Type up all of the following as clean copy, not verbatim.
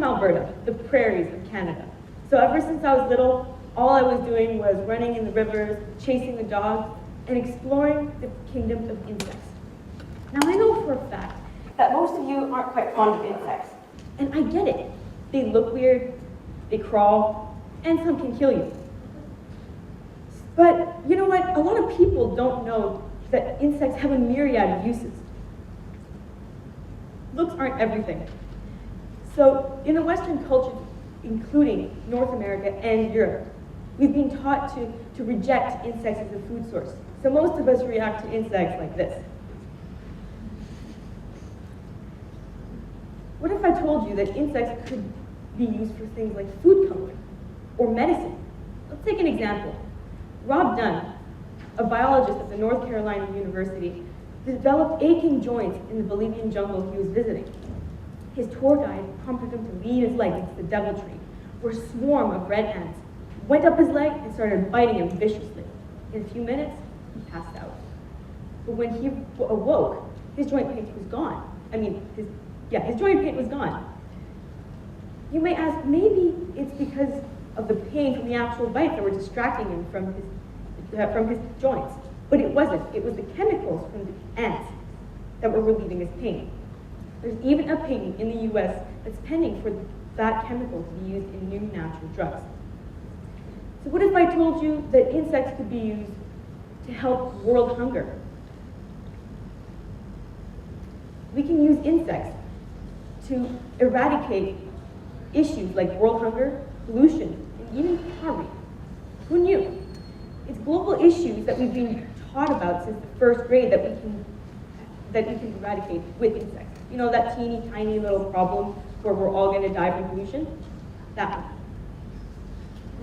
Alberta, the prairies of Canada. So ever since I was little, all I was doing was running in the rivers, chasing the dogs, and exploring the kingdom of insects. Now I know for a fact that most of you aren't quite fond of insects, and I get it. They look weird, they crawl, and some can kill you. But you know what? A lot of people don't know that insects have a myriad of uses. Looks aren't everything. So in the Western culture, including North America and Europe, we've been taught to reject insects as a food source. So most of us react to insects like this. What if I told you that insects could be used for things like food coloring or medicine? Let's take an example. Rob Dunn, a biologist at the North Carolina University, developed aching joints in the Bolivian jungle he was visiting. His tour guide prompted him to lean his leg into the devil tree, where a swarm of red ants went up his leg and started biting him viciously. In a few minutes, he passed out. But when he awoke, his joint pain was gone. His joint pain was gone. You may ask, maybe it's because of the pain from the actual bites that were distracting him from his joints. But it wasn't. It was the chemicals from the ants that were relieving his pain. There's even a patent in the US that's pending for that chemical to be used in new natural drugs. So what if I told you that insects could be used to help world hunger? We can use insects to eradicate issues like world hunger, pollution, and even poverty. Who knew? It's global issues that we've been taught about since the first grade that we can eradicate with insects. You know, that teeny tiny little problem where we're all going to die from pollution? That one.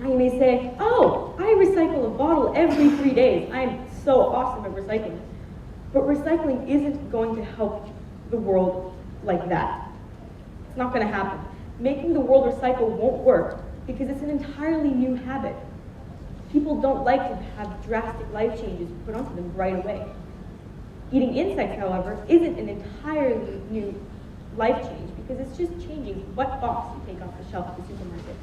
Now you may say, oh, I recycle a bottle every 3 days. I'm so awesome at recycling. But recycling isn't going to help the world like that. It's not going to happen. Making the world recycle won't work because it's an entirely new habit. People don't like to have drastic life changes put onto them right away. Eating insects, however, isn't an entirely new life change because it's just changing what box you take off the shelf at the supermarket.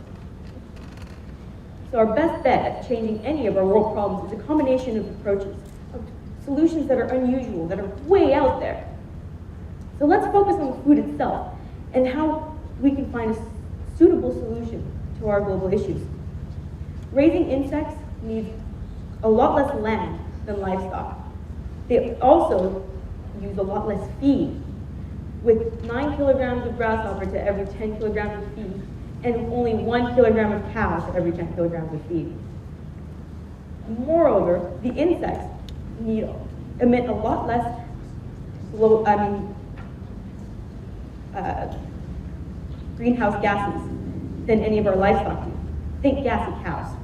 So our best bet at changing any of our world problems is a combination of approaches, of solutions that are unusual, that are way out there. So let's focus on the food itself and how we can find a suitable solution to our global issues. Raising insects needs a lot less land than livestock. They also use a lot less feed, with 9 kilograms of grasshopper to every 10 kilograms of feed, and only 1 kilogram of cows to every 10 kilograms of feed. Moreover, the insects emit a lot less greenhouse gases than any of our livestock do. Think gassy cows.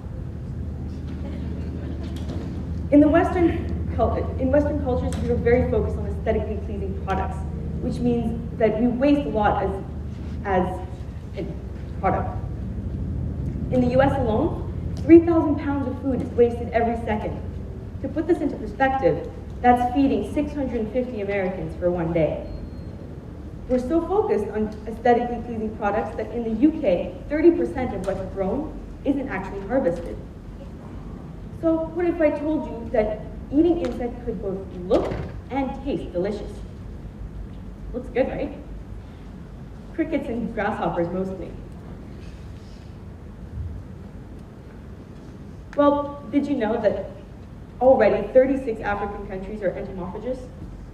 In Western cultures, we are very focused on aesthetically pleasing products, which means that we waste a lot as a product. In the US alone, 3,000 pounds of food is wasted every second. To put this into perspective, that's feeding 650 Americans for one day. We're so focused on aesthetically pleasing products that in the UK, 30% of what's grown isn't actually harvested. So what if I told you that eating insects could both look and taste delicious? Looks good, right? Crickets and grasshoppers mostly. Well, did you know that already 36 African countries are entomophagous?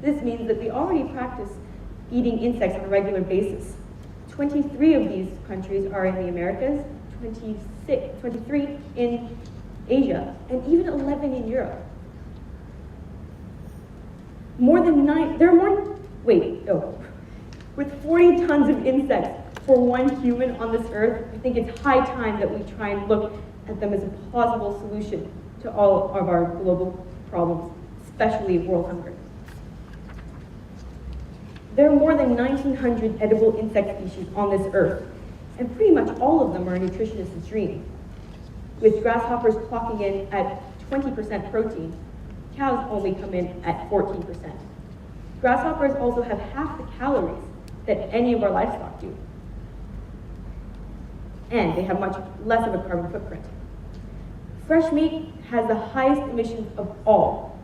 This means that they already practice eating insects on a regular basis. 23 of these countries are in the Americas, 23 in Asia, and even 11 in Europe. With 40 tons of insects for one human on this earth, I think it's high time that we try and look at them as a plausible solution to all of our global problems, especially world hunger. There are more than 1,900 edible insect species on this earth, and pretty much all of them are a nutritionist's dream. With grasshoppers clocking in at 20% protein, cows only come in at 14%. Grasshoppers also have half the calories that any of our livestock do. and they have much less of a carbon footprint. Fresh meat has the highest emissions of all.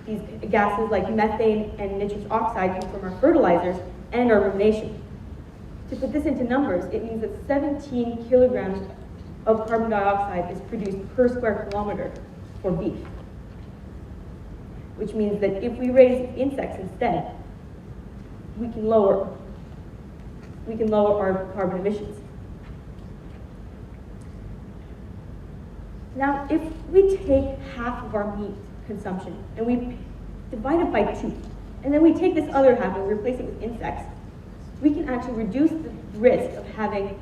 These gases like methane and nitrous oxide come from our fertilizers and our rumination. To put this into numbers, it means that 17 kilograms of carbon dioxide is produced per square kilometer for beef, which means that if we raise insects instead, we can lower our carbon emissions. Now, if we take half of our meat consumption and we divide it by 2, and then we take this other half and replace it with insects, we can actually reduce the risk of having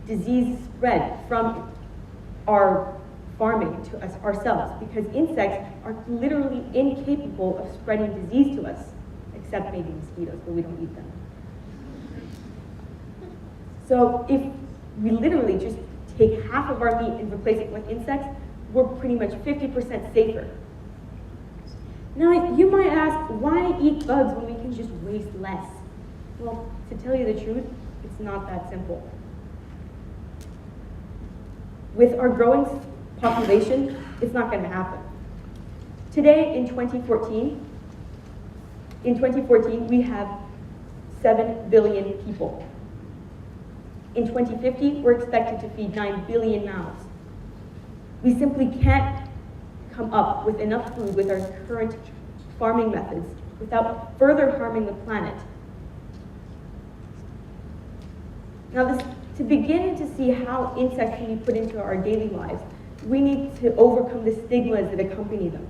disease spread from our farming to us ourselves, because insects are literally incapable of spreading disease to us, except maybe mosquitoes, but we don't eat them. So if we literally just take half of our meat and replace it with insects, we're pretty much 50% safer. Now, you might ask, why eat bugs when we can just waste less? Well, to tell you the truth, it's not that simple. With our growing population, it's not going to happen. Today, in 2014, we have 7 billion people. In 2050, we're expected to feed 9 billion mouths. We simply can't come up with enough food with our current farming methods without further harming the planet. Now, to begin to see how insects can be put into our daily lives, we need to overcome the stigmas that accompany them.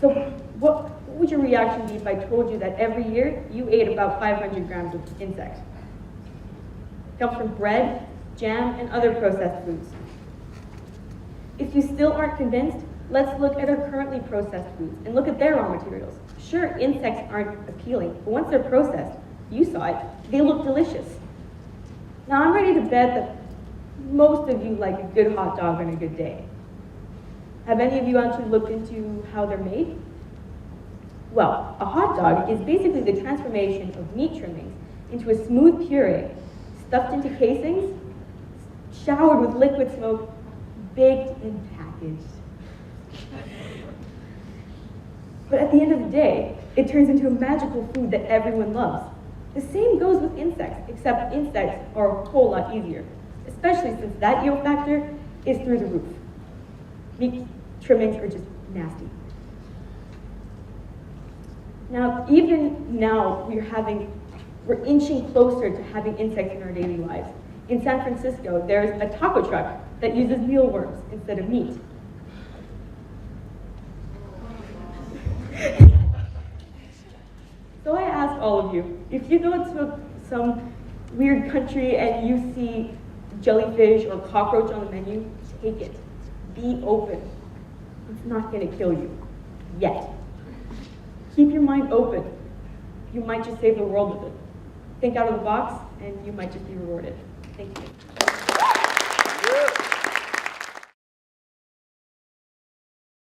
So what would your reaction be if I told you that every year you ate about 500 grams of insects? It comes from bread, jam, and other processed foods. If you still aren't convinced, let's look at our currently processed foods and look at their raw materials. Sure, insects aren't appealing, but once they're processed, you saw it, they look delicious. Now, I'm ready to bet that most of you like a good hot dog on a good day. Have any of you actually looked into how they're made? Well, a hot dog is basically the transformation of meat trimmings into a smooth puree, stuffed into casings, showered with liquid smoke, baked and packaged. But at the end of the day, it turns into a magical food that everyone loves. The same goes with insects, except insects are a whole lot easier, especially since that yield factor is through the roof. Meat trimmings are just nasty. Now, even now, we're inching closer to having insects in our daily lives. In San Francisco, there's a taco truck that uses mealworms instead of meat. So I ask all of you, if you go to some weird country and you see jellyfish or cockroach on the menu, take it. Be open. It's not going to kill you. Yet. Keep your mind open. You might just save the world with it. Think out of the box, and you might just be rewarded. Thank you.